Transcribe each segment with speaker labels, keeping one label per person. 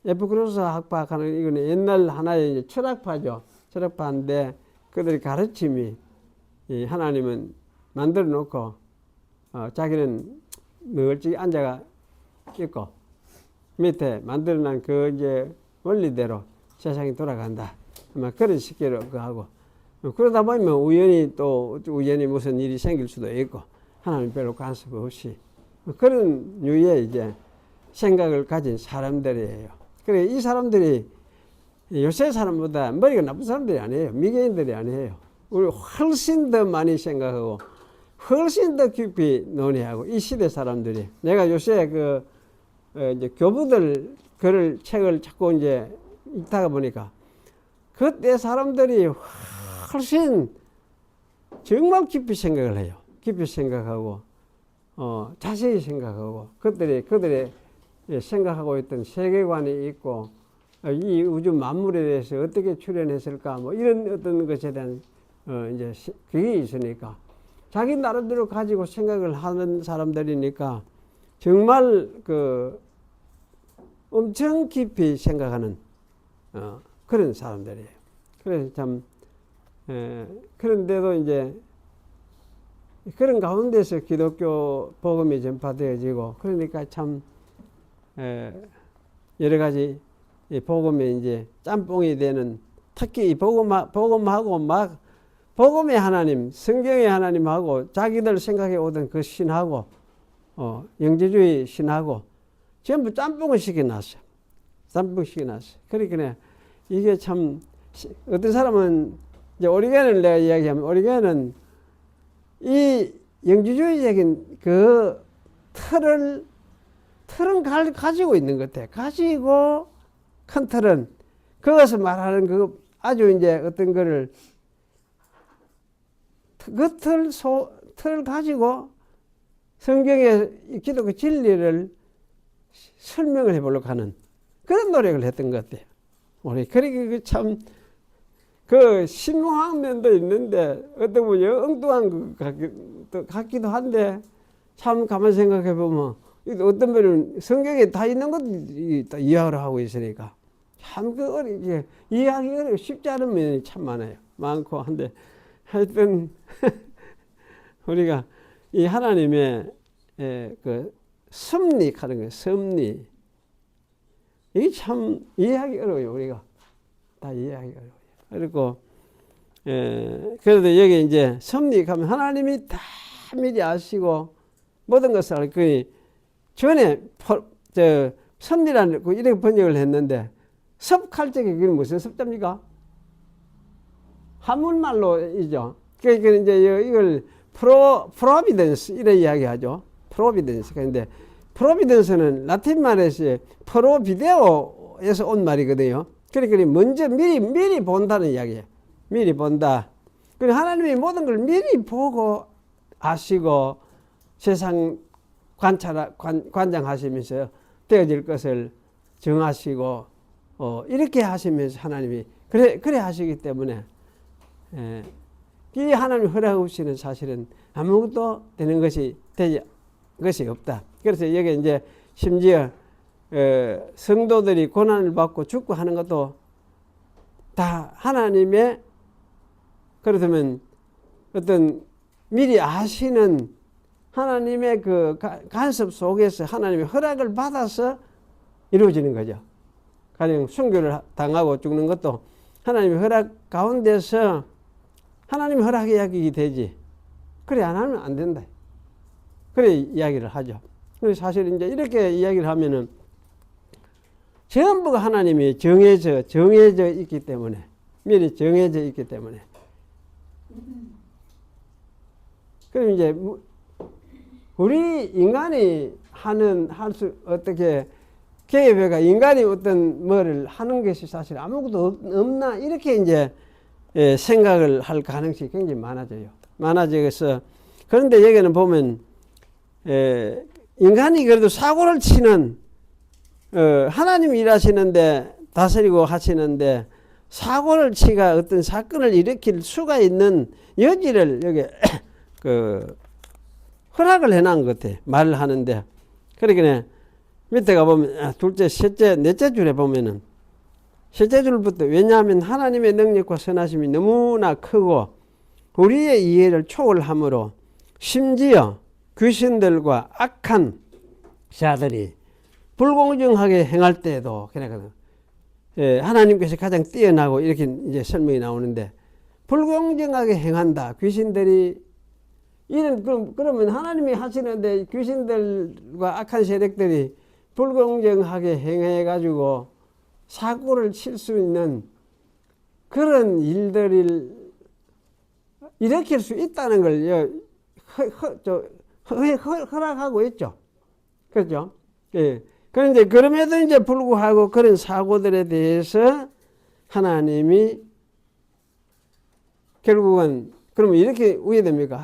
Speaker 1: 에피쿠로스 학파하는 이거는 옛날 하나의 이제 철학파죠. 철학파인데 그들의 가르침이 하나님은 만들어 놓고 자기는 멀찍이 앉아가 있고 밑에 만들어놓은 그 이제 원리대로 세상이 돌아간다. 아마 그런 식으로 하고 그러다 보면 우연히 무슨 일이 생길 수도 있고 하나님 별로 간섭 없이 그런 류의 이제 생각을 가진 사람들이에요. 그래 이 사람들이 요새 사람보다 머리가 나쁜 사람들이 아니에요. 미개인들이 아니에요. 우리 훨씬 더 많이 생각하고 훨씬 더 깊이 논의하고 이 시대 사람들이 내가 요새 이제 교부들 책을 자꾸 이제 읽다가 보니까 그때 사람들이 훨씬 정말 깊이 생각을 해요. 깊이 생각하고 자세히 생각하고 그들의 생각하고 있던 세계관이 있고 이 우주 만물에 대해서 어떻게 출현했을까 뭐 이런 어떤 것에 대한 이제 그게 있으니까 자기 나름대로 가지고 생각을 하는 사람들이니까 정말 엄청 깊이 생각하는 그런 사람들이에요. 그래서 참 그런데도 이제 그런 가운데서 기독교 복음이 전파되어지고 그러니까 참 여러 가지 복음에 이제 짬뽕이 되는 특히 이 복음하고 막 복음의 하나님, 성경의 하나님하고 자기들 생각해 오던 그 신하고 영지주의 신하고 전부 짬뽕을 시켜놨어요. 짬뽕 시켜놨어요. 그러니까 이게 참 어떤 사람은 이제 오리겐을 내가 이야기하면 오리겐은 이 영지주의적인 그 틀은 가지고 있는 것 같아. 가지고 큰 틀은 그것을 말하는 그 아주 이제 어떤 거를 그 틀을 가지고 성경의 기독교 진리를 설명을 해보려고 하는 그런 노력을 했던 것 같아요. 우리 그러니까 참 신묘한 면도 있는데 어떤 분이 엉뚱한 것 같기도 한데 참 가만히 생각해 보면 어떤 분은 성경에 다 있는 것도 이해를 하고 있으니까 참 이해하기 쉽지 않은 면이 참 많고 한데 하여튼 우리가 이 하나님의 섭리하는 거예요. 섭리 이게 참 이해하기 어려워요. 우리가 다 이해하기 어려워요. 그리고 그래도 여기 이제 섭리하면 하나님이 다 미리 아시고 모든 것을 알고 전에 섭리라는 이렇게 번역을 했는데 섭할 적에 그게 무슨 섭자입니까? 한문말로이죠. 그러니까 이제 이걸 프로비던스 이래 이야기하죠. 프로비던스. 그런데 프로비던스는 라틴 말에서 프로비데오에서 온 말이거든요. 그러니까 먼저 미리 본다는 이야기예요. 미리 본다. 그리고 하나님이 모든 걸 미리 보고 아시고 세상 관장하시면서 되어질 것을 정하시고 이렇게 하시면서 하나님이 그래 하시기 때문에 이 하나님 허락 없이는 사실은 아무것도 되는 것이 없다. 그래서 여기 이제 심지어 성도들이 고난을 받고 죽고 하는 것도 다 하나님의 그렇다면 어떤 미리 아시는 하나님의 그 간섭 속에서 하나님의 허락을 받아서 이루어지는 거죠. 가령 순교를 당하고 죽는 것도 하나님의 허락 가운데서 하나님의 허락의 이야기 되지. 그래 안 하면 안 된다. 그래 이야기를 하죠. 그래서 사실 이제 이렇게 이야기를 하면은 전부가 하나님이 정해져 있기 때문에 미리 정해져 있기 때문에 그럼 이제 우리 인간이 어떻게 계획가 인간이 어떤 뭐를 하는 것이 사실 아무것도 없나 이렇게 이제 생각을 할 가능성이 굉장히 많아져서 그런데 여기는 보면 인간이 그래도 사고를 치는 하나님이 일하시는데 다스리고 하시는데 사고를 치가 어떤 사건을 일으킬 수가 있는 여지를 여기 허락을 해놓은 것 같아. 말을 하는데 그러니까 밑에 가보면 둘째, 셋째, 넷째 줄에 보면은 셋째 줄부터 왜냐하면 하나님의 능력과 선하심이 너무나 크고 우리의 이해를 초월하므로 심지어 귀신들과 악한 자들이 불공정하게 행할 때에도 그러니까 하나님께서 가장 뛰어나고 이렇게 이제 설명이 나오는데 불공정하게 행한다. 귀신들이 그러면 하나님이 하시는데 귀신들과 악한 세력들이 불공정하게 행해 가지고 사고를 칠 수 있는 그런 일들을 일으킬 수 있다는 걸 허락하고 있죠. 그렇죠? 예. 그런데 그럼에도 이제 불구하고 그런 사고들에 대해서 하나님이 결국은 그러면 이렇게 우회됩니까?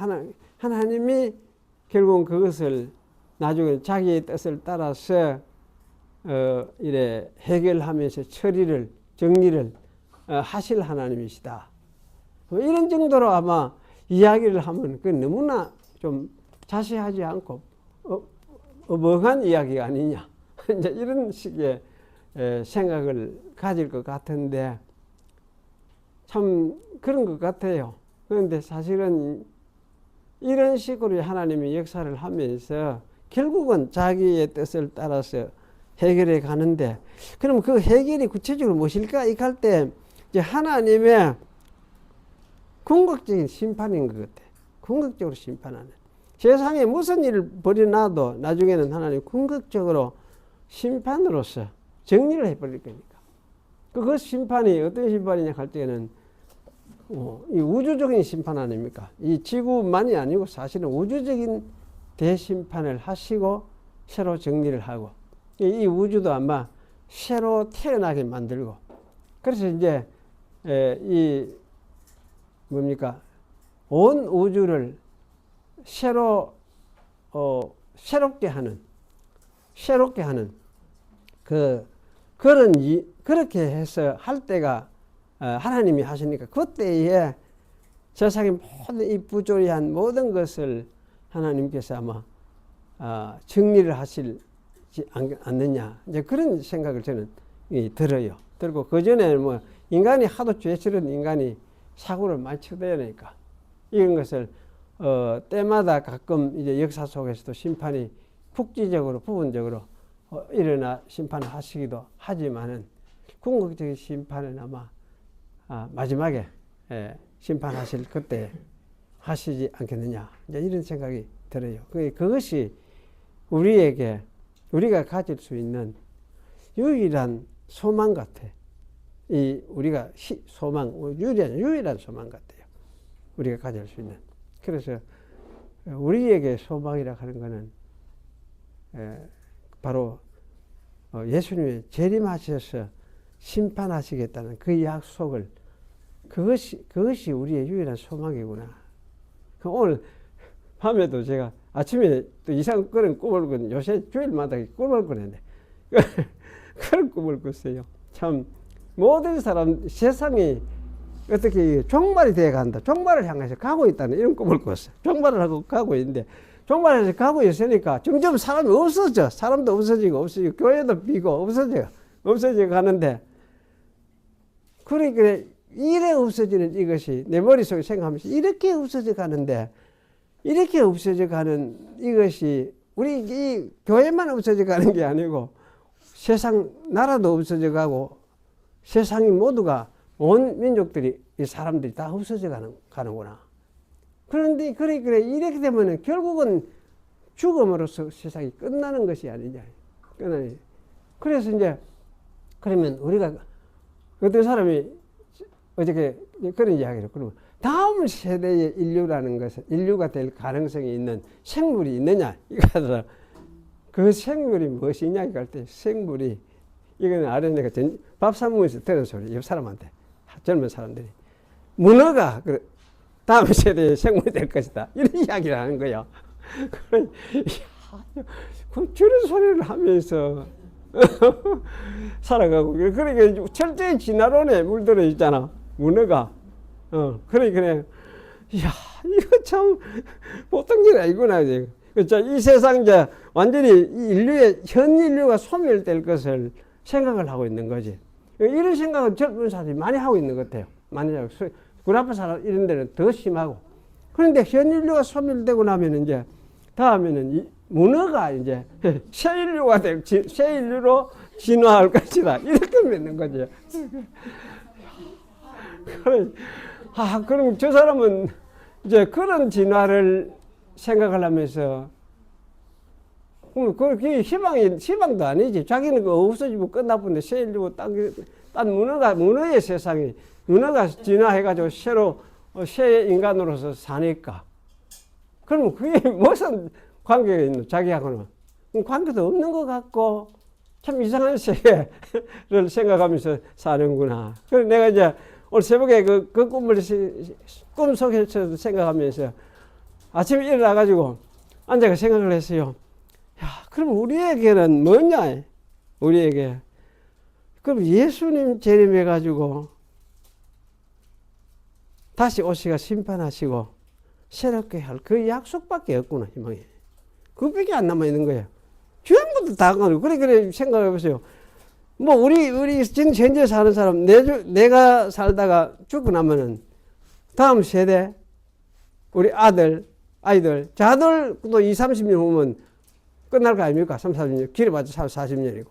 Speaker 1: 하나님이 결국은 그것을 나중에 자기의 뜻을 따라서 이래 해결하면서 처리를 정리를 하실 하나님이시다. 이런 정도로 아마 이야기를 하면 그 너무나 좀 자세하지 않고 멍한 이야기가 아니냐 이제 이런 식의 생각을 가질 것 같은데 참 그런 것 같아요. 그런데 사실은 이런 식으로 하나님이 역사를 하면서 결국은 자기의 뜻을 따라서 해결해 가는데 그럼 그 해결이 구체적으로 무엇일까? 이 할 때 이제 하나님의 궁극적인 심판인 것 같아. 궁극적으로 심판하는. 세상에 무슨 일을 벌여놔도 나중에는 하나님 궁극적으로 심판으로서 정리를 해버릴 거니까. 그 심판이 어떤 심판이냐 할 때는 이 우주적인 심판 아닙니까? 이 지구만이 아니고 사실은 우주적인 대심판을 하시고 새로 정리를 하고 이 우주도 아마 새로 태어나게 만들고 그래서 이제 이 뭡니까? 온 우주를 새롭게 하는 그렇게 해서 할 때가 하나님이 하시니까 그때에 세상의 모든 이 부조리한 모든 것을 하나님께서 아마 정리를 하시지 않느냐 이제 그런 생각을 저는 들어요. 들고 그 전에 뭐 인간이 하도 죄스러운 인간이 사고를 많이 쳐대니까 이런 것을 때마다 가끔 이제 역사 속에서도 심판이 국지적으로 부분적으로 일어나 심판을 하시기도 하지만은 궁극적인 심판은 아마 마지막에 심판하실 그때 하시지 않겠느냐 이제 이런 생각이 들어요. 그것이 우리가 가질 수 있는 유일한 소망 같아. 우리가 소망 유일한 소망 같아요. 우리가 가질 수 있는. 그래서 우리에게 소망이라 하는 것은 바로 예수님이 재림하셔서 심판하시겠다는 그 약속을 그것이 우리의 유일한 소망이구나. 오늘 밤에도 제가 아침에 또 이상한 그런 꿈을 꿨는데 요새 주일마다 꿈을 꾸는데 그런 꿈을 꿨어요. 참 모든 사람 세상이 어떻게 종말이 되어 간다. 종말을 향해서 가고 있다는 이런 꿈을 꿨어요. 종말을 하고 가고 있는데 종말에서 가고 있으니까 점점 사람이 없어져. 사람도 없어지고 교회도 비고 없어져 가는데 그러니까 이래 없어지는 이것이 내 머릿속에 생각하면서 이렇게 없어져 가는데 이렇게 없어져 가는 이것이 우리 이 교회만 없어져 가는 게 아니고 세상 나라도 없어져 가고 세상이 모두가 온 민족들이 이 사람들이 다 없어져 가는구나. 그런데 그래 이렇게 되면은 결국은 죽음으로써 세상이 끝나는 것이 아니냐. 그래서 이제 그러면 우리가 어떤 사람이 어저께 그런 이야기를 그러면 다음 세대의 인류라는 것은 인류가 될 가능성이 있는 생물이 있느냐 이거 그 생물이 무엇이냐 이거 할 때 생물이 이거는 아래 내가 밥 사먹으면서 들은 소리 옆 사람한테 젊은 사람들이 문어가 다음 세대의 생물이 될 것이다 이런 이야기를 하는 거예요. 그 저런 소리를 하면서 살아가고 그러니까 철저히 진화론에 물들어 있잖아 문어가. 그래. 이야, 이거 참 보통 일 아니구나. 이 세상 이제 완전히 현 인류가 소멸될 것을 생각을 하고 있는 거지. 이런 생각은 젊은 사람들이 많이 하고 있는 것 같아요. 많이 하고. 군 앞에 사람 이런 데는 더 심하고. 그런데 현 인류가 소멸되고 나면 이제 다음에는 이 문어가 이제 새 인류가 새 인류로 진화할 것이다. 이렇게 믿는 거죠. 그럼 저 사람은 이제 그런 진화를 생각을 하면서 그게 희망도 아니지. 자기는 그 없어지고 끝나본데 새 인류고 딴 문어의 세상이 문어가 진화해가지고 새 인간으로서 사니까. 그러면 그게 무슨 관계가 있노? 자기하고는. 관계도 없는 것 같고, 참 이상한 세계를 생각하면서 사는구나. 그래서 내가 이제 오늘 새벽에 그 꿈속에서 생각하면서 아침에 일어나가지고 앉아서 생각을 했어요. 야, 그럼 우리에게는 뭐냐? 우리에게. 그럼 예수님 재림해가지고 다시 오시가 심판하시고 새롭게 할 그 약속밖에 없구나, 희망이. 그것밖에 안 남아있는 거예요. 전부터 다 가고. 그래, 생각해보세요. 뭐, 우리 지금 현재 사는 사람, 내가 살다가 죽고 나면은 다음 세대, 우리 아이들, 자들도 20, 30년 후면 끝날 거 아닙니까? 3, 40년. 길어봤자 40년이고.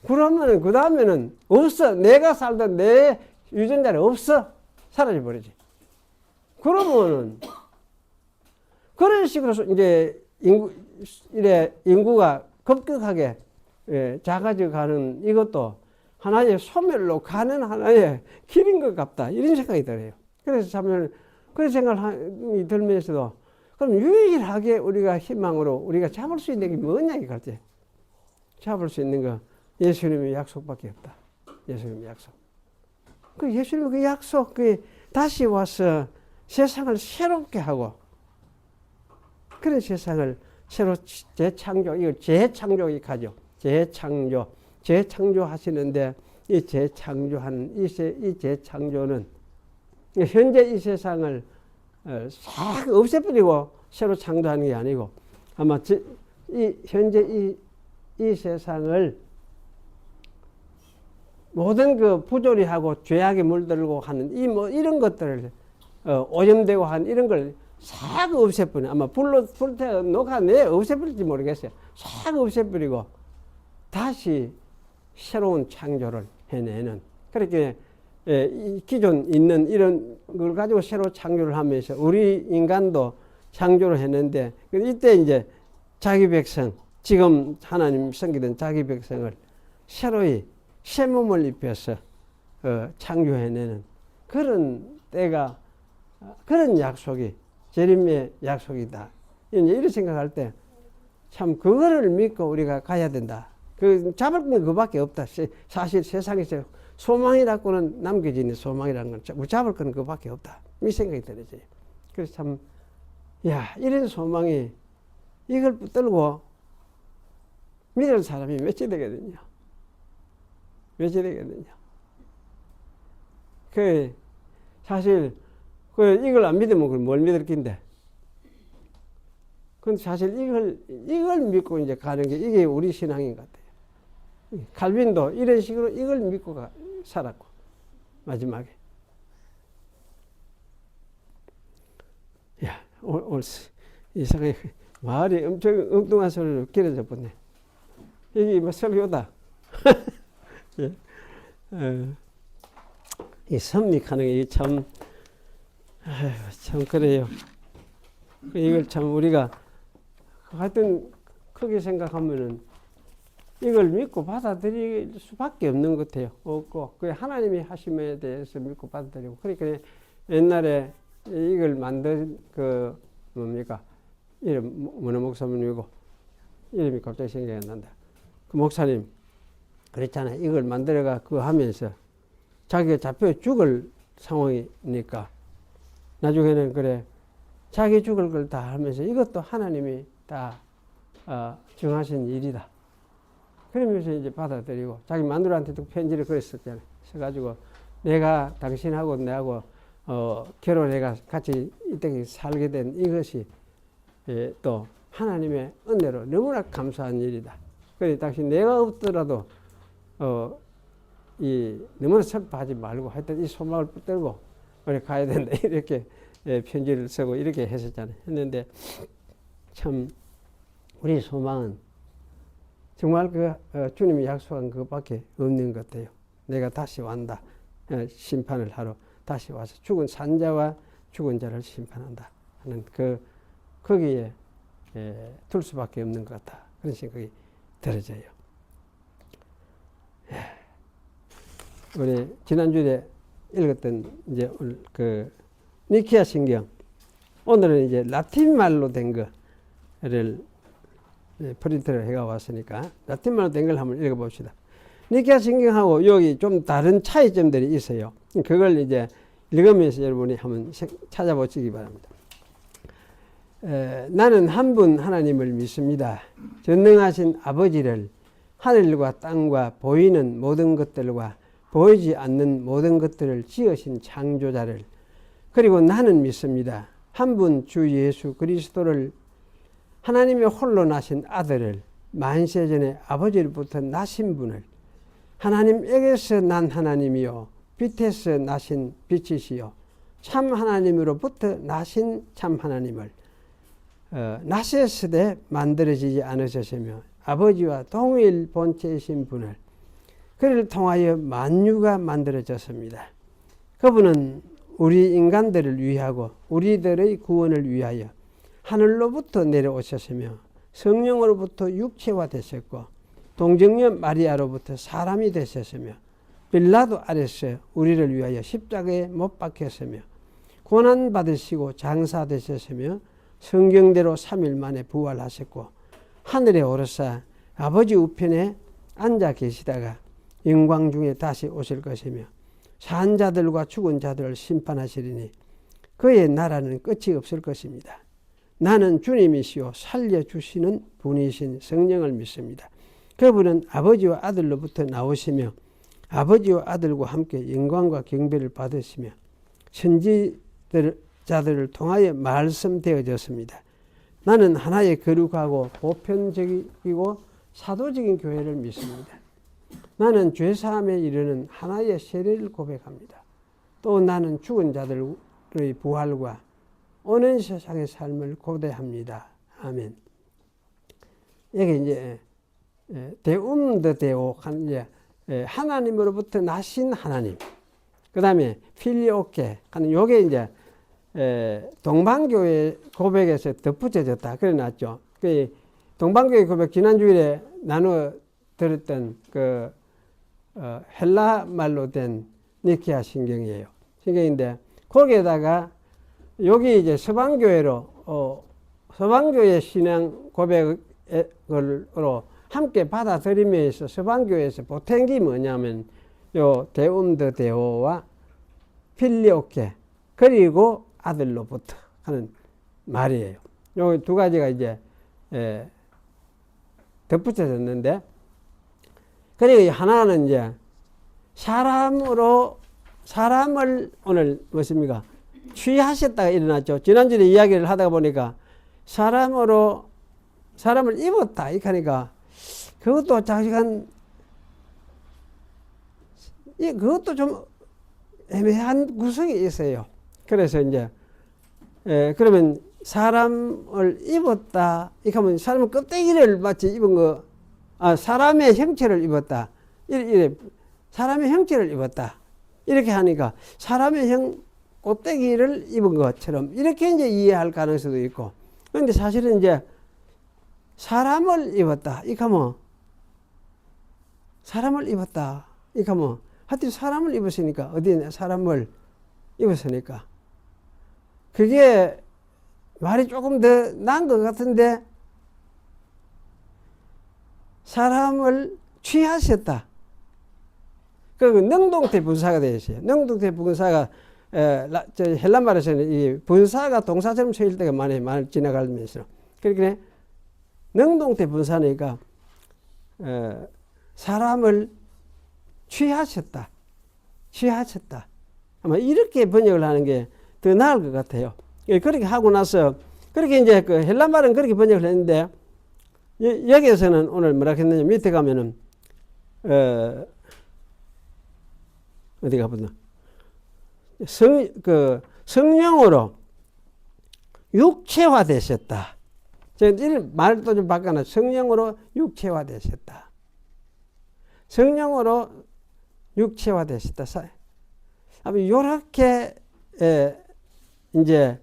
Speaker 1: 그러면은, 그 다음에는 없어. 내가 살던 내 유전자는 없어. 사라져버리지. 그러면은, 그런 식으로 이제 인구가 급격하게 작아져 가는 이것도 하나의 소멸로 가는 하나의 길인 것 같다. 이런 생각이 들어요. 그래서 참, 그런 생각이 들면서도 그럼 유일하게 우리가 희망으로 우리가 잡을 수 있는 게 뭐냐 이거지. 잡을 수 있는 거 예수님의 약속밖에 없다. 예수님의 약속. 그 예수님의 그 약속, 그 다시 와서 세상을 새롭게 하고 그런 세상을 새로 재창조, 이거 재창조기 가죠. 재창조 하시는데 이 재창조하는 이 재창조는 현재 이 세상을 싹 없애버리고 새로 창조하는 게 아니고 아마 현재 이 세상을 모든 그 부조리하고 죄악에 물들고 하는 이런 것들을 오염되고 한 이런 걸 싹 없애버려. 아마 불태워 녹아내 없애버릴지 모르겠어요. 싹 없애버리고 다시 새로운 창조를 해내는. 그렇게 기존 있는 이런 걸 가지고 새로 창조를 하면서 우리 인간도 창조를 했는데 이때 이제 자기 백성, 지금 하나님 섬기던 자기 백성을 새로이 새 몸을 입혀서 창조해내는 그런 때가, 그런 약속이 재림의 약속이다. 이런 생각할 때 참 그거를 믿고 우리가 가야 된다. 잡을 건 그거밖에 없다. 사실 세상에서 소망이라고는 남겨지는 소망이라는 건 잡을 건 그거밖에 없다. 이 생각이 들어져요. 그래서 참, 이런 소망이 이걸 붙들고 믿을 사람이 몇이 되거든요. 몇이 되거든요. 사실, 이걸 안 믿으면 그걸 뭘 믿을 낀데. 근데 사실 이걸 믿고 이제 가는 게 이게 우리 신앙인 것 같아요. 칼빈도 이런 식으로 이걸 믿고 살았고, 마지막에. 오늘 이상하게 말이 엄청 엉뚱한 소리로 길어져 버네. 이게 뭐 설교다. 예. 이 섭리하는 게 참 그래요. 이걸 참 우리가 하여튼 크게 생각하면은 이걸 믿고 받아들일 수밖에 없는 것 같아요. 없고, 그 하나님이 하심에 대해서 믿고 받아들이고. 그러니까 옛날에 이걸 만든 뭡니까? 이름, 문화 목사님이고, 이름이 갑자기 생각이 안 난다. 그 목사님, 그랬잖아요. 이걸 만들어가 그거 하면서 자기가 잡혀 죽을 상황이니까 나중에는 그래, 자기 죽을 걸 다 하면서 이것도 하나님이 다 정하신 일이다. 그러면서 이제 받아들이고 자기 마누라한테도 편지를 그랬었잖아요. 그래가지고 내가 당신하고 내하고 결혼해가 같이 이때까지 살게 된 이것이 또 하나님의 은혜로 너무나 감사한 일이다. 그래 당신 내가 없더라도 너무나 슬퍼하지 말고 하여튼 이 소망을 붙들고 우리 가야 된다. 이렇게 편지를 쓰고 이렇게 했었잖아요. 했는데 참 우리 소망은 정말 주님이 약속한 그것밖에 없는 것 같아요. 내가 다시 완다. 심판을 하러 다시 와서 죽은 산자와 죽은 자를 심판한다 하는 거기에 둘 수밖에 없는 것 같다. 그런 생각이 들어져요. 우리 지난주에 읽었던 이제 니케아 신경, 오늘은 이제 라틴 말로 된 거를 프린트를 해가 왔으니까 라틴 말로 된 걸 한번 읽어봅시다. 니케아 신경하고 여기 좀 다른 차이점들이 있어요. 그걸 이제 읽으면서 여러분이 한번 찾아보시기 바랍니다. 나는 한 분 하나님을 믿습니다. 전능하신 아버지를, 하늘과 땅과 보이는 모든 것들과 보이지 않는 모든 것들을 지으신 창조자를, 그리고 나는 믿습니다. 한 분 주 예수 그리스도를, 하나님의 홀로 나신 아들을, 만세전에 아버지로부터 나신 분을, 하나님에게서 난 하나님이요 빛에서 나신 빛이시요 참 하나님으로부터 나신 참 하나님을, 나셨으되 만들어지지 않으셨으며 아버지와 동일 본체이신 분을, 그를 통하여 만유가 만들어졌습니다. 그분은 우리 인간들을 위하고 우리들의 구원을 위하여 하늘로부터 내려오셨으며 성령으로부터 육체화 되셨고 동정녀 마리아로부터 사람이 되셨으며 빌라도 아래서 우리를 위하여 십자가에 못 박혔으며 고난 받으시고 장사되셨으며 성경대로 3일 만에 부활하셨고 하늘에 오르사 아버지 우편에 앉아 계시다가 영광 중에 다시 오실 것이며 산 자들과 죽은 자들을 심판하시리니 그의 나라는 끝이 없을 것입니다. 나는 주님이시오 살려주시는 분이신 성령을 믿습니다. 그분은 아버지와 아들로부터 나오시며 아버지와 아들과 함께 영광과 경배를 받으시며 선지자들을 통하여 말씀되어졌습니다. 나는 하나의 거룩하고 보편적이고 사도적인 교회를 믿습니다. 나는 죄사함에 이르는 하나의 세례를 고백합니다. 또 나는 죽은 자들의 부활과 오는 세상의 삶을 고대합니다. 아멘. 여기 이제 데움더 데오 하는 하나님으로부터 나신 하나님. 그 다음에 필리오케 하는 요게 이제 동방교회 고백에서 덧붙여졌다. 그래 놨죠. 그 동방교회 고백 지난주에 나누어 들었던 헬라 말로 된 니케아 신경이에요. 신경인데 거기에다가 여기 이제 서방교회로 서방교회 신앙 고백으로 함께 받아들이면서 서방교회에서 보탠 게 뭐냐면 요 데움더 데오와 필리오케 그리고 아들로부터 하는 말이에요. 요 두 가지가 이제 덧붙여졌는데, 그리고 하나는 이제 사람을 오늘 무엇입니까? 취하셨다가 일어났죠. 지난주에 이야기를 하다 보니까 사람을 입었다. 이렇게 하니까 그것도 잠시간 그것도 좀 애매한 구석이 있어요. 그래서 이제 그러면 사람을 입었다. 이렇게 하면 사람 껍데기를 마치 입은 거, 사람의 형체를 입었다. 이래 사람의 형체를 입었다. 이렇게 하니까 사람의 껍데기를 입은 것처럼 이렇게 이제 이해할 가능성도 있고. 그런데 사실은 이제 사람을 입었다. 이렇게 하면 사람을 입었다. 이렇게 하면 하여튼 사람을 입었으니까 어디에 사람을 입었으니까 그게 말이 조금 더 나은 것 같은데 사람을 취하셨다. 그 능동태 분사가 되어 있어요. 능동태 분사가 헬란말에서는 이 분사가 동사처럼 쓰일 때가 많이 지나가면서 그렇게 능동태 분사니까 사람을 취하셨다. 아마 이렇게 번역을 하는 게 더 나을 것 같아요. 그렇게 하고 나서 그렇게 이제 그 헬라 말은 그렇게 번역을 했는데, 여기에서는 오늘 뭐라 했느냐, 밑에 가면은, 어디 가보나. 성령으로 육체화 되셨다. 제가 말도 좀 바꿔놔. 성령으로 육체화 되셨다. 성령으로 육체화 되셨다. 요렇게, 이제,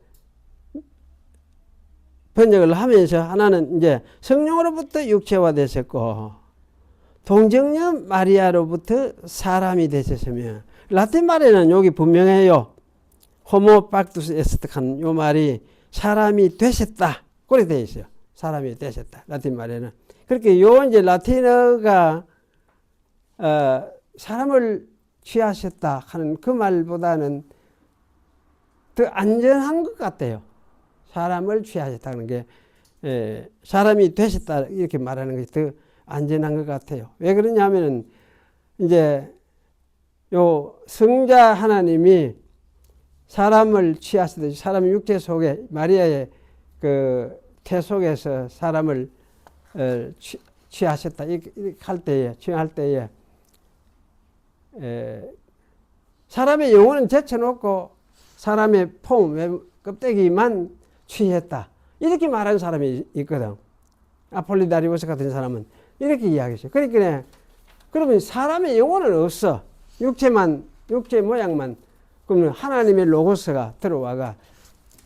Speaker 1: 번역을 하면서 하나는 이제 성령으로부터 육체화 되셨고, 동정녀 마리아로부터 사람이 되셨으며, 라틴 말에는 여기 분명해요. 호모 박투스 에스트 하는 요 말이 사람이 되셨다. 그렇게 되어 있어요. 사람이 되셨다. 라틴 말에는. 그렇게 요 이제 라틴어가, 사람을 취하셨다 하는 그 말보다는 더 안전한 것 같아요. 사람을 취하셨다는 게, 사람이 되셨다. 이렇게 말하는 것이 더 안전한 것 같아요. 왜 그러냐면은, 이제, 요 성자 하나님이 사람을 취하시듯이 사람의 육체 속에 마리아의 그 태 속에서 사람을 취하셨다. 이렇게 할 때에, 취할 때에, 사람의 영혼은 제쳐놓고 사람의 폼, 껍데기만 취했다. 이렇게 말하는 사람이 있거든. 아폴리다리오스 같은 사람은 이렇게 이야기했어요. 그러니까, 그러면 사람의 영혼은 없어. 육체 모양만. 그러면 하나님의 로고스가 들어와가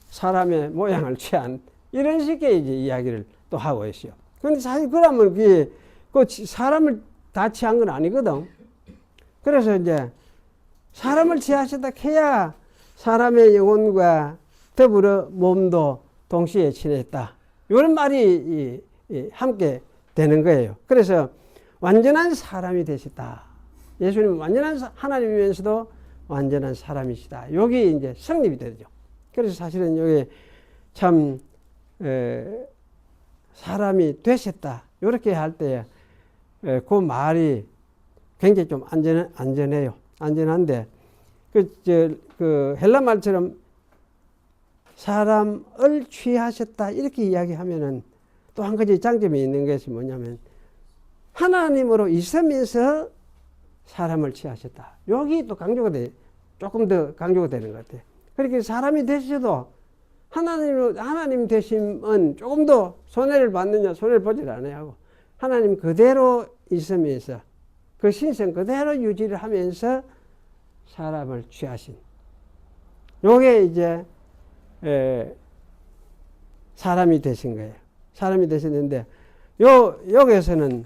Speaker 1: 사람의 모양을 취한 이런 식의 이제 이야기를 또 하고 있어요. 그런데 사실 그러면 그게 그 사람을 다 취한 건 아니거든. 그래서 이제 사람을 취하셨다 해야 사람의 영혼과 더불어 몸도 동시에 취했다. 이런 말이 함께 되는 거예요. 그래서 완전한 사람이 되셨다. 예수님은 완전한 하나님이면서도 완전한 사람이시다. 여기 이제 성립이 되죠. 그래서 사실은 여기 참, 사람이 되셨다. 이렇게 할 때, 그 말이 굉장히 좀 안전해요. 안전한데, 그 헬라 말처럼 사람을 취하셨다. 이렇게 이야기하면은 또 한 가지 장점이 있는 것이 뭐냐면, 하나님으로 있으면서 사람을 취하셨다. 여기 또 조금 더 강조가 되는 것 같아요. 그렇게 사람이 되셔도 하나님 되심은 조금 더 손해를 받느냐, 손해를 보질 않아야 하고, 하나님 그대로 있으면서 그 신성 그대로 유지를 하면서 사람을 취하신. 요게 이제, 사람이 되신 거예요. 사람이 되셨는데, 여기에서는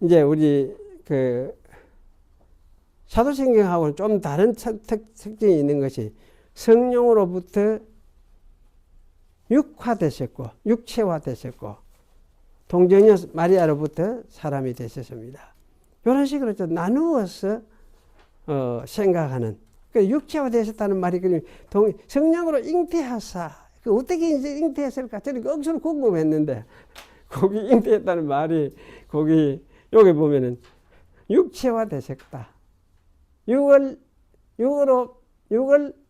Speaker 1: 이제 우리 사도신경하고는 좀 다른 특징이 있는 것이 성령으로부터 육화되셨고 육체화되셨고 동정녀 마리아로부터 사람이 되셨습니다. 이런 식으로 좀 나누어서 생각하는 육체화되셨다는 말이 성령으로 잉태하사 어떻게 이제 잉태했을까 저는 억수로 궁금했는데 거기 잉태했다는 말이 여기 보면은 육체화되셨다. 육을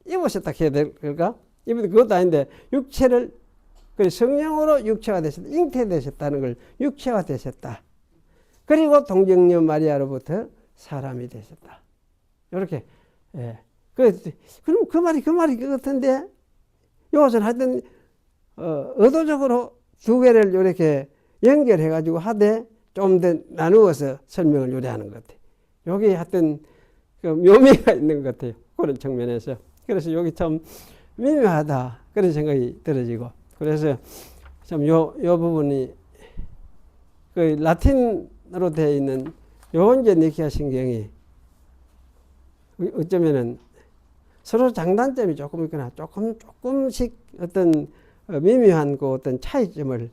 Speaker 1: 입으셨다 해야 될까? 그것도 아닌데 육체를 성령으로 육체화 되셨다. 잉태되셨다는 걸 육체화 되셨다. 그리고 동정녀 마리아로부터 사람이 되셨다. 이렇게. 예. 그럼 그 말이 같은데 이것은 하여튼 의도적으로 두 개를 이렇게 연결해 가지고 하되 좀 더 나누어서 설명을 요리하는 것 같아요. 여기 하여튼 묘미가 있는 것 같아요. 그런 측면에서. 그래서 여기 참 미묘하다. 그런 생각이 들어지고. 그래서 참 요 부분이 라틴으로 되어 있는 요 이제 니케아 신경이 어쩌면은 서로 장단점이 조금 있거나 조금씩 어떤 미묘한 그 어떤 차이점을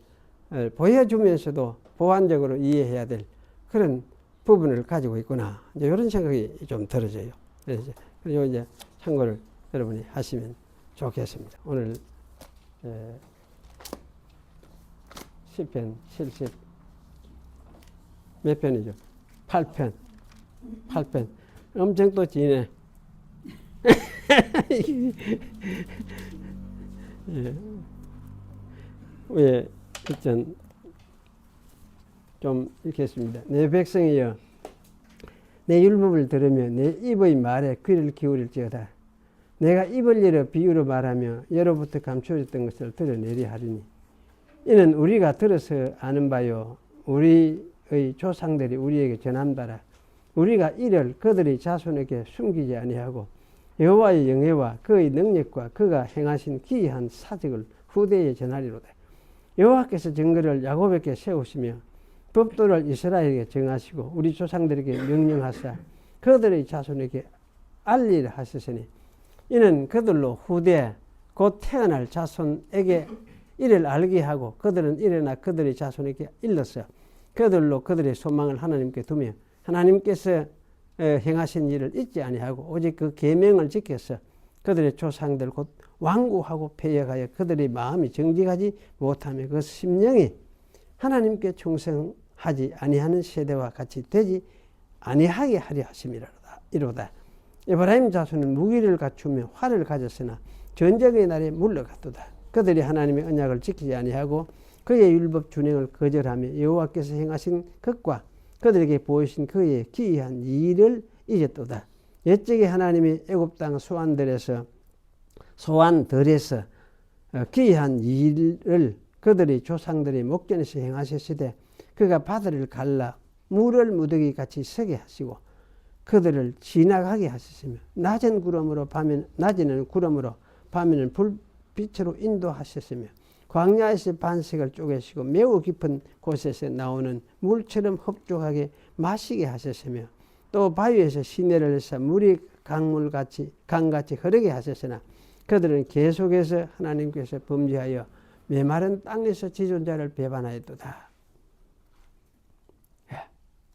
Speaker 1: 보여주면서도 보완적으로 이해해야 될 그런 부분을 가지고 있구나. 이제 이런 생각이 좀 들어져요. 그래서 이제 참고를 여러분이 하시면 좋겠습니다. 오늘 시편 70 몇 편이죠? 8편. 엄청 또 지네. 예. 위에 좀 읽겠습니다. 내 백성이여 내 율법을 들으며 내 입의 말에 귀를 기울일지어다. 내가 입을 열어 비유로 말하며 예로부터 감추어졌던 것을 드러내려 하리니 이는 우리가 들어서 아는 바요 우리의 조상들이 우리에게 전한 바라. 우리가 이를 그들의 자손에게 숨기지 아니하고 여호와의 영예와 그의 능력과 그가 행하신 기이한 사직을 후대에 전하리로다. 여호와께서 증거를 야곱에게 세우시며 법도를 이스라엘에게 정하시고 우리 조상들에게 명령하사 그들의 자손에게 알리라 하셨으니 이는 그들로 후대 곧 태어날 자손에게 이를 알게 하고 그들은 일어나 그들의 자손에게 일러서 그들로 그들의 소망을 하나님께 두며 하나님께서 행하신 일을 잊지 아니하고 오직 그 계명을 지켜서 그들의 조상들 곧 완고하고 패역하여 그들의 마음이 정직하지 못하며 그 심령이 하나님께 충성하지 아니하는 세대와 같이 되지 아니하게 하려 하심이로다. 에브라임 자손은 무기를 갖추며 활을 가졌으나 전쟁의 날에 물러갔도다. 그들이 하나님의 언약을 지키지 아니하고 그의 율법 준행을 거절하며 여호와께서 행하신 것과 그들에게 보이신 그의 기이한 일을 잊었도다. 옛적에 하나님이 애굽 땅 소환들에서 기이한 일을 그들의 조상들의 목전에서 행하셨으되 그가 바다를 갈라 물을 무더기 같이 서게 하시고 그들을 지나가게 하셨으며 낮에는 구름으로 밤에는 불빛으로 인도하셨으며 광야에서 반석을 쪼개시고 매우 깊은 곳에서 나오는 물처럼 흡족하게 마시게 하셨으며 또 바위에서 시내를 해서 물이 강같이 흐르게 하셨으나 그들은 계속해서 하나님께서 범죄하여 메마른 땅에서 지존자를 배반하였도다.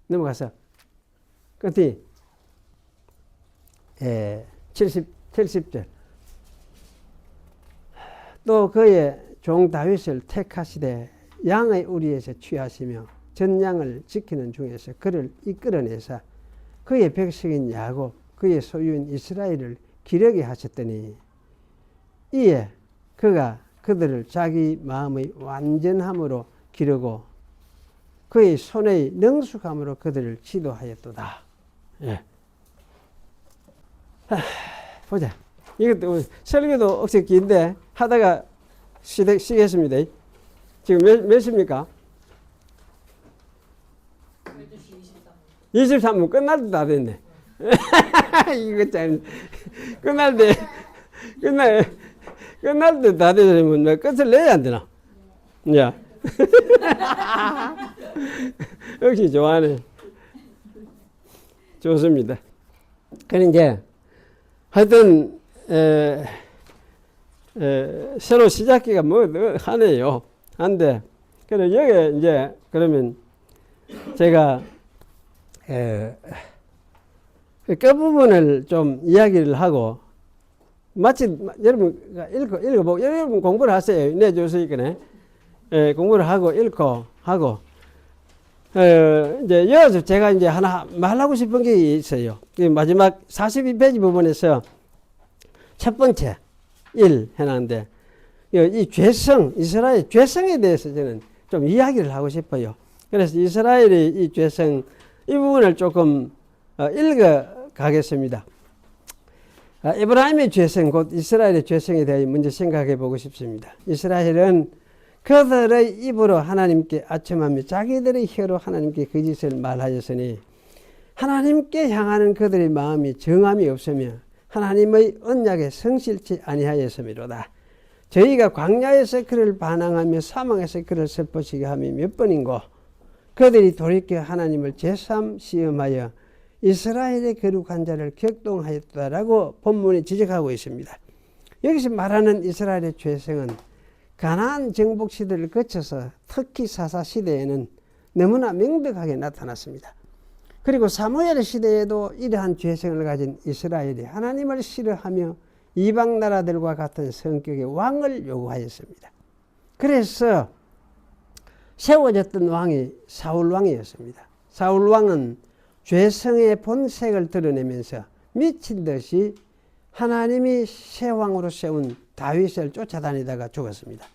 Speaker 1: 넘어가서 끝이 70절 또 그의 종 다윗을 택하시되 양의 우리에서 취하시며 전양을 지키는 중에서 그를 이끌어내사 그의 백성인 야곱 그의 소유인 이스라엘을 기르게 하셨더니 이에 그가 그들을 자기 마음의 완전함으로 기르고 그의 손의 능숙함으로 그들을 지도하였도다. 예. 보자. 이것도 설교도 억세 긴데 하다가 쉬겠습니다. 지금 몇 시입니까? 23분 끝날 때 다 됐네. 이거 참 끝날 때 다 되면 끝을 내야 안 되나? 야. 역시 좋아하네. 좋습니다. 그럼 이제 하여튼 새로 시작기가 하네요. 한데 그래 여기 이제 그러면 제가 그 부분을 좀 이야기를 하고 마치 여러분 읽어보고 여러분 공부를 하세요. 내 교수니까네. 공부를 하고 읽고 하고 이제 이어서 제가 이제 하나 말하고 싶은 게 있어요. 마지막 42페이지 부분에서 첫 번째 1 해놨는데 이 죄성, 이스라엘 죄성에 대해서 저는 좀 이야기를 하고 싶어요. 그래서 이스라엘의 이 죄성 이 부분을 조금 읽어 가겠습니다. 에브라임의 죄성 곧 이스라엘의 죄성에 대해 먼저 생각해 보고 싶습니다. 이스라엘은 그들의 입으로 하나님께 아첨하며 자기들의 혀로 하나님께 거짓을 말하였으니 하나님께 향하는 그들의 마음이 정함이 없으며 하나님의 언약에 성실치 아니하였음이로다. 저희가 광야에서 그를 반항하며 사망에서 그를 슬퍼지게 하며 몇 번인고 그들이 돌이켜 하나님을 제삼 시험하여 이스라엘의 거룩한 자를 격동하였다라고 본문이 지적하고 있습니다. 여기서 말하는 이스라엘의 죄성은 가나안 정복 시대를 거쳐서 특히 사사 시대에는 너무나 명백하게 나타났습니다. 그리고 사무엘 시대에도 이러한 죄성을 가진 이스라엘이 하나님을 싫어하며 이방 나라들과 같은 성격의 왕을 요구하였습니다. 그래서 세워졌던 왕이 사울 왕이었습니다. 사울 왕은 죄성의 본색을 드러내면서 미친 듯이 하나님이 새 왕으로 세운 다윗을 쫓아다니다가 죽었습니다.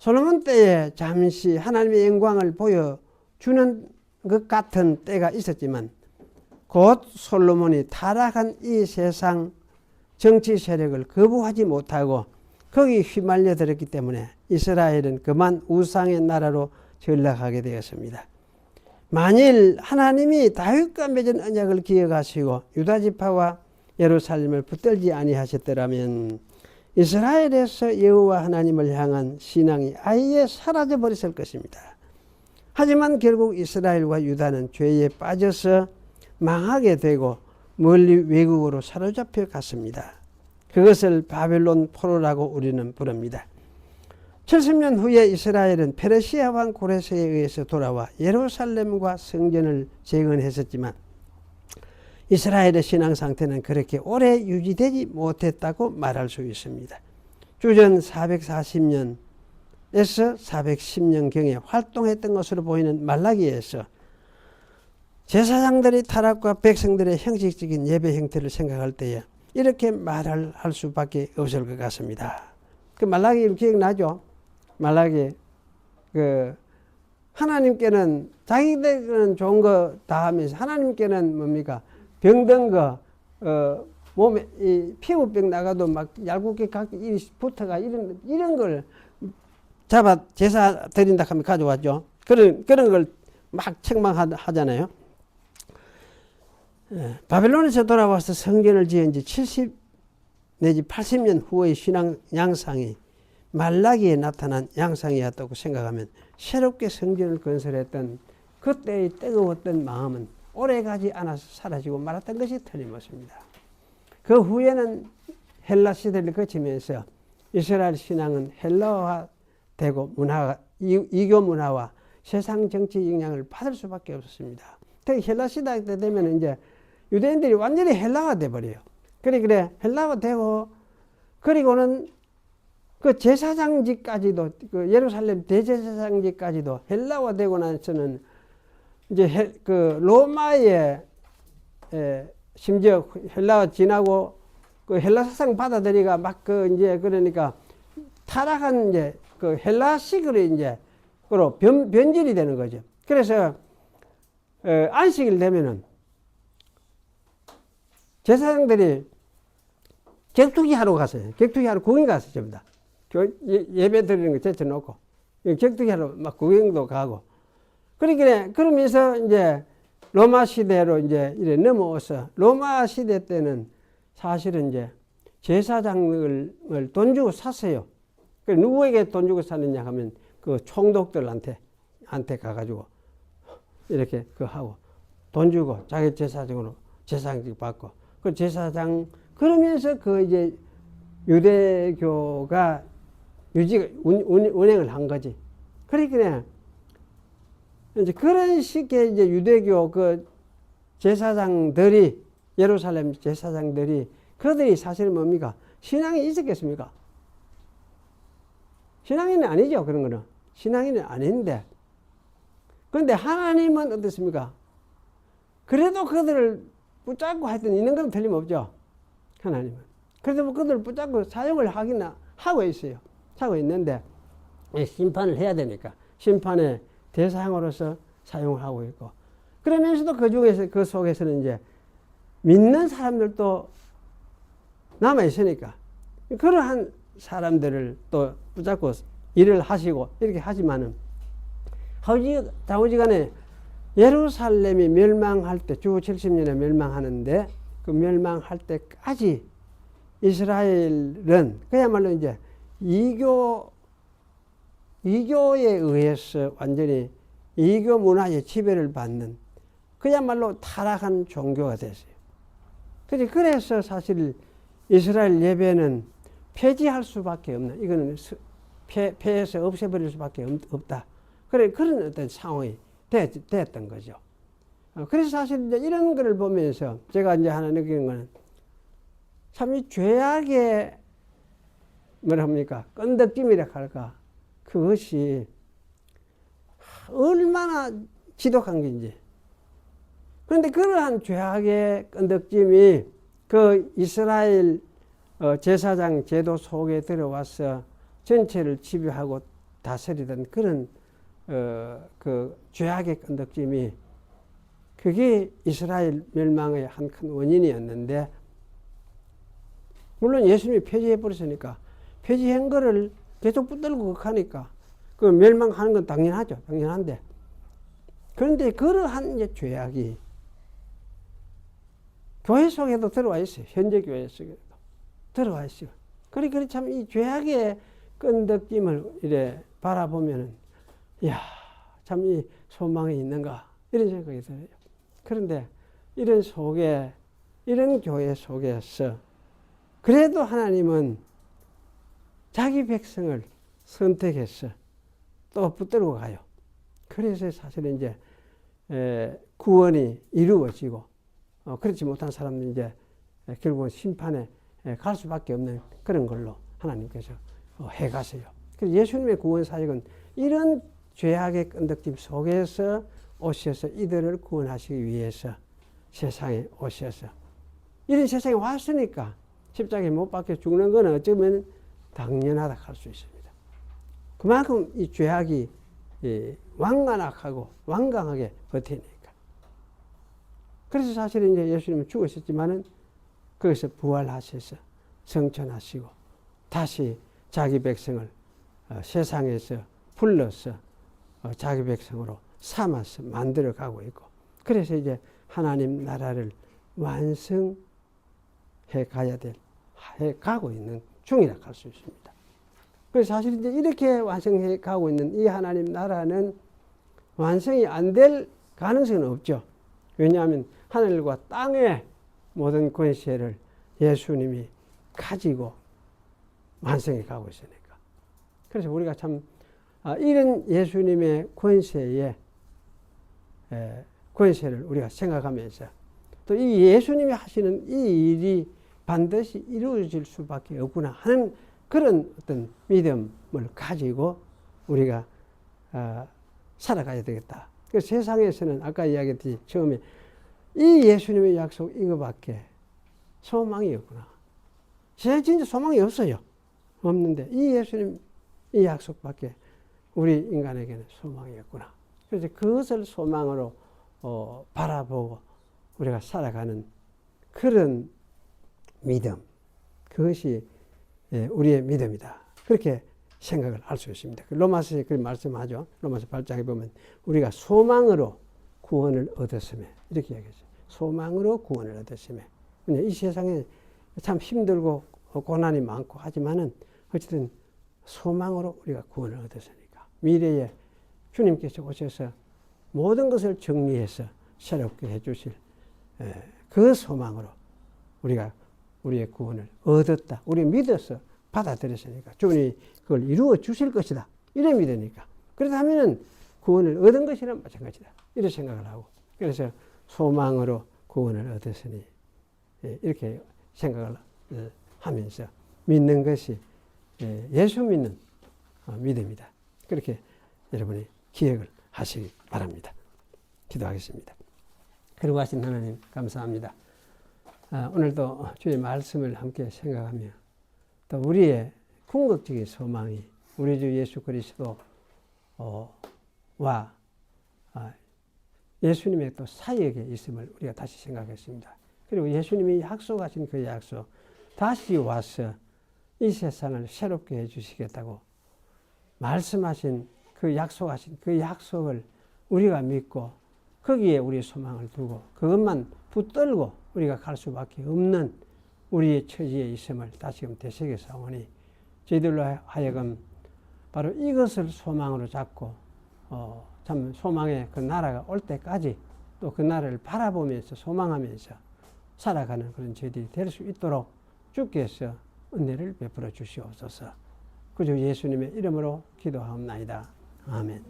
Speaker 1: 솔로몬 때에 잠시 하나님의 영광을 보여주는 것 같은 때가 있었지만 곧 솔로몬이 타락한 이 세상 정치 세력을 거부하지 못하고 거기 휘말려 들었기 때문에 이스라엘은 그만 우상의 나라로 전락하게 되었습니다. 만일 하나님이 다윗과 맺은 언약을 기억하시고 유다 지파와 예루살렘을 붙들지 아니하셨더라면 이스라엘에서 여호와 하나님을 향한 신앙이 아예 사라져 버렸을 것입니다. 하지만 결국 이스라엘과 유다는 죄에 빠져서 망하게 되고 멀리 외국으로 사로잡혀 갔습니다. 그것을 바벨론 포로라고 우리는 부릅니다. 70년 후에 이스라엘은 페르시아 왕 고레스에 의해서 돌아와 예루살렘과 성전을 재건했었지만 이스라엘의 신앙 상태는 그렇게 오래 유지되지 못했다고 말할 수 있습니다. 주전 440년에서 410년경에 활동했던 것으로 보이는 말라기에서 제사장들이 타락과 백성들의 형식적인 예배 형태를 생각할 때에 이렇게 말할 수밖에 없을 것 같습니다. 그 말라기 기억나죠? 말라기 하나님께는 자기들은 좋은 거 다 하면서 하나님께는 뭡니까? 병든 거 몸에 이 피부병 나가도 막 얄궂게 각기 붙어가 이런 걸 잡아 제사 드린다 하면 가져왔죠. 그런 걸 막 책망하잖아요. 바벨론에서 돌아와서 성전을 지은 지 70 내지 80년 후의 신앙 양상이 말라기에 나타난 양상이었다고 생각하면 새롭게 성전을 건설했던 그때의 뜨거웠던 마음은 오래가지 않아서 사라지고 말았던 것이 틀림없습니다. 그 후에는 헬라 시대를 거치면서 이스라엘 신앙은 헬라화되고 이교 문화와 세상 정치 영향을 받을 수밖에 없었습니다. 특히 헬라 시대 때 되면 이제 유대인들이 완전히 헬라화돼 버려요. 그래 헬라화되고 그리고는 그 제사장직까지도 그 예루살렘 대제사장직까지도 헬라화되고 나서는 이제 그 로마의 심지어 헬라가 지나고 그 헬라 사상 받아들이가 막 그 이제 그러니까 타락한 이제 그 헬라식으로 이제 그로 변질이 되는 거죠. 그래서 안식일 되면은 제사장들이 격투기 하러 갔어요. 격투기 하러 구경 갔어요. 전부 다. 예배 드리는 거 제쳐놓고 격투기 하러 막 구경도 가고 그러면서 이제 로마 시대로 이제 이래 넘어와서 로마 시대 때는 사실은 이제 제사장을 돈 주고 샀어요. 누구에게 돈 주고 샀느냐 하면 그 총독들한테 가가지고 이렇게 그 하고 돈 주고 자기 제사장으로 제사장직 받고 그 제사장 그러면서 그 이제 유대교가 운행을 한 거지. 그러니까 이제 그런 식의 이제 유대교 그 제사장들이 예루살렘 제사장들이 그들이 사실 뭡니까? 신앙이 있었겠습니까? 신앙인은 아니죠. 그런 거는 신앙인은 아닌데 그런데 하나님은 어떻습니까? 그래도 그들을 붙잡고 하여튼 있는 건 틀림없죠. 하나님은 그래도 뭐 그들을 붙잡고 사용을 하긴 하고 있어요. 하고 있는데 심판을 해야 되니까 심판의 대상으로서 사용을 하고 있고 그러면서도 그 중에서 그 속에서는 이제 믿는 사람들도 남아 있으니까 그러한 사람들을 또 붙잡고 일을 하시고 이렇게 하지만은 좌우지간에 예루살렘이 멸망할 때 주 70년에 멸망하는데 그 멸망할 때까지 이스라엘은 그야말로 이제 이교에 의해서 완전히 이교 문화의 지배를 받는 그야말로 타락한 종교가 됐어요. 그래서 사실 이스라엘 예배는 폐지할 수밖에 없는 이거는 폐해서 없애버릴 수밖에 없다. 그런 어떤 상황이 됐던 거죠. 그래서 사실 이제 이런 거를 보면서 제가 이제 하나 느끼는 거는 참 이 죄악의 뭐라 합니까? 끈덕짐이라 할까? 그것이 얼마나 지독한 건지. 그런데 그러한 죄악의 끈덕짐이 그 이스라엘 제사장 제도 속에 들어와서 전체를 지배하고 다스리던 그런 그 죄악의 끈덕짐이 그게 이스라엘 멸망의 한 큰 원인이었는데, 물론 예수님이 폐지해 버렸으니까 폐지한 거를 계속 붙들고 하니까 그 멸망하는 건 당연하죠. 당연한데, 그런데 그러한 이제 죄악이 교회 속에도 들어와 있어요. 현재 교회 속에도 들어와 있어요. 그러니 참 이 죄악의 끈덕짐을 이래 바라보면은, 이야, 참 이 소망이 있는가, 이런 생각이 들어요. 그런데 이런 속에, 이런 교회 속에서 그래도 하나님은 자기 백성을 선택해서 또 붙들고 가요. 그래서 사실은 이제 구원이 이루어지고, 그렇지 못한 사람들은 이제 결국은 심판에 갈 수밖에 없는 그런 걸로 하나님께서 해가세요. 그래서 예수님의 구원 사역은 이런 죄악의 끈덕짐 속에서 오셔서 이들을 구원하시기 위해서 세상에 오셔서, 이런 세상에 왔으니까 십자가에 못 박혀 죽는 건 어쩌면 당연하다 할 수 있습니다. 그만큼 이 죄악이 완강하고 완강하게 버티니까. 그래서 사실은 이제 예수님은 죽으셨지만은 거기서 부활하셔서 성천하시고 다시 자기 백성을 세상에서 불러서 자기 백성으로 삼아서 만들어 가고 있고, 그래서 이제 하나님 나라를 완성해 가고 있는 중이라 할 수 있습니다. 그래서 사실 이제 이렇게 완성해 가고 있는 이 하나님 나라는 완성이 안 될 가능성은 없죠. 왜냐하면 하늘과 땅의 모든 권세를 예수님이 가지고 완성해 가고 있으니까. 그래서 우리가 참 이런 예수님의 권세를 우리가 생각하면서, 또 이 예수님이 하시는 이 일이 반드시 이루어질 수밖에 없구나 하는 그런 어떤 믿음을 가지고 우리가 살아가야 되겠다. 그래서 세상에서는 아까 이야기했듯이 처음에 이 예수님의 약속 이거밖에 소망이 없구나. 세상에 진짜 소망이 없어요. 없는데 이 예수님 이 약속밖에 우리 인간에게는 소망이 없구나. 그래서 그것을 소망으로 바라보고 우리가 살아가는 그런 믿음, 그것이 우리의 믿음이다. 그렇게 생각을 할 수 있습니다. 로마서에 그렇게 말씀하죠. 로마서 8장에 보면 우리가 소망으로 구원을 얻었으며, 이렇게 얘기했어요. 소망으로 구원을 얻었으며. 이 세상에 참 힘들고 고난이 많고 하지만은 어쨌든 소망으로 우리가 구원을 얻었으니까 미래에 주님께서 오셔서 모든 것을 정리해서 새롭게 해주실 그 소망으로 우리가 우리의 구원을 얻었다. 우리 믿어서 받아들였으니까 주님이 그걸 이루어 주실 것이다. 이래 믿으니까. 그렇다면 구원을 얻은 것이란 마찬가지다. 이런 생각을 하고, 그래서 소망으로 구원을 얻었으니 이렇게 생각을 하면서 믿는 것이 예수 믿는 믿음이다. 그렇게 여러분이 기억을 하시기 바랍니다. 기도하겠습니다. 그리고 하신 하나님 감사합니다. 오늘도 주의 말씀을 함께 생각하며 또 우리의 궁극적인 소망이 우리 주 예수 그리스도와 예수님의 또 사역에 있음을 우리가 다시 생각했습니다. 그리고 예수님이 약속하신 그 약속, 다시 와서 이 세상을 새롭게 해주시겠다고 말씀하신 그 약속하신 그 약속을 우리가 믿고 거기에 우리의 소망을 두고 그것만 붙들고 우리가 갈 수밖에 없는 우리의 처지에 있음을 다시금 되새겨사오니, 저희들로 하여금 바로 이것을 소망으로 잡고 참 소망의 그 나라가 올 때까지 또 그 나라를 바라보면서 소망하면서 살아가는 그런 저희들이 될 수 있도록 주께서 은혜를 베풀어 주시옵소서. 그저 예수님의 이름으로 기도하옵나이다. 아멘.